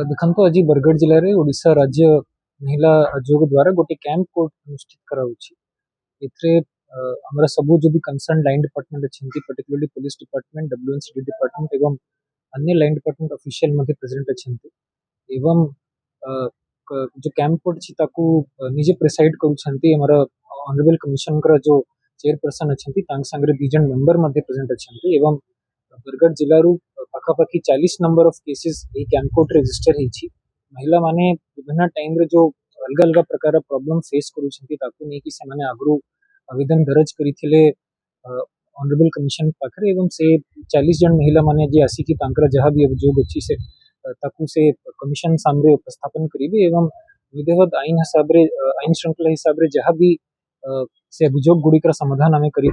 ଦେଖନ୍ତୁ ଆଜି ବରଗଡ଼ ଜିଲ୍ଲାରେ ଓଡ଼ିଶା ରାଜ୍ୟ ମହିଳା ଆଯୋଗ ଦ୍ୱାରା ଗୋଟେ କ୍ୟାମ୍ପ କୋର୍ଟ ଅନୁଷ୍ଠିତ କରାଯାଉଛି। ଏଥିରେ ଆମର ସବୁ जो भी कंसर्न लाइन डिपार्टमेंट अच्छी particularly police department WNCD department एवं अन्य लाइन डिपार्टमेंट ऑफिशियल मध्य प्रेजेंट अच्छी एवं जो कैंप कोर्ट अच्छी ताकू निजे प्रिसाइड करुछंती हमर ऑनरेबल कमिशन कर जो चेयरपर्सन अच्छी सांगे 2 जन मेंबर मध्य प्रेजेंट अच्छी एवं बरगढ़ जिलूर पाखापाखि 40 नंबर ऑफ केसेस ये कैंप कोर्ट रजिस्टर होती। महिला माने विभिन्न टाइम रे जो अलग अलग प्रकार प्रॉब्लम फेस करुछंती ताकू नहीं कि से माने आगरू आवेदन दर्ज करथिले ऑनरेबल कमिशन पाखरे एवं से 40 जन महिला माने जे आसिकी तांकर जहाँ भी अभियोग अच्छी से ताकू से कमिशन सामने उपस्थापन करेंगे एवं विधिवत आईन हिसाब रे आईन श्रृंखला हिसाब रे जहाँ भी से अभियोग गुड़िकर समाधान आम कर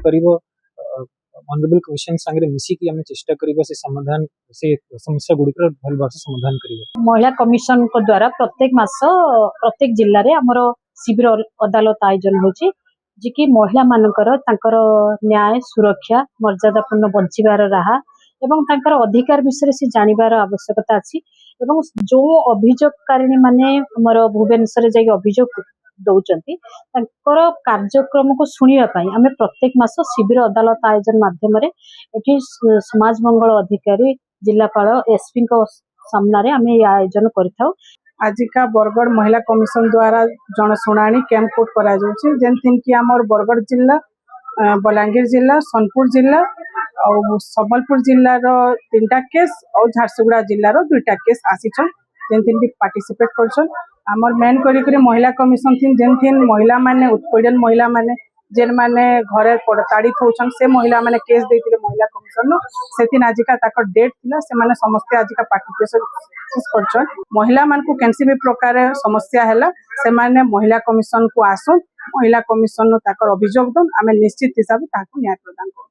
ऑनरेबल कमिशन सांगे मिसिकी आम चेष्टा करबा से समाधान से समस्या गुड़िकर भल भाव से समाधान करबा। महिला कमिशन को द्वारा प्रत्येक मास प्रत्येक जिल्ला रे हमरो शिविर अदालत आयोजन होची जे कि महिला मानकर तांकर न्याय सुरक्षा मर्यादापूर्ण बंचिबार राहा एवं तांकर अधिकार विषय से जानिबार आवश्यकता अछि एवं जो अभियोगकारिणी माने हमर भुवनेश्वर जाई अभियोग दौचंती तांकर कार्यक्रम को सुनिया पई हमें प्रत्येक मास शिविर अदालत आयोजन माध्यम रे एठी समाज मंगल अधिकारी जिलापाल एसपी को सामना रे हमें आयोजन करथाउ। आजिका बरगढ़ महिला कमिशन द्वारा जनशुणाणी कैंप कोर्ट करा जाउछि जेनथिन कि हमर बरगढ़ जिला बलांगीर जिला सोनपुर जिला और संबलपुर जिला रो 3टा केस और झारसुगुड़ा जिला रो 2टा केस आसीछन जेनथिन भी पार्टिसिपेट करछन। हमर मेन करी महिला कमिशन थिन जेनथिन महिला माने उत्पीड़न महिला माने जेन माने घरे ताड़ित होछन से महिला माने केस देथिले महिला कमिशन नो सेथिन आजिका ताकर डेट थिला से माने समस्त आजिका पार्टिसिपेट करछन। महिला मान को केनसी भी प्रकार समस्या हैला से माने महिला कमिशन को आसुन महिला कमिशन नो ताकर अभियोग दन आमे निश्चित हिसाब ताको न्याय प्रदान कर।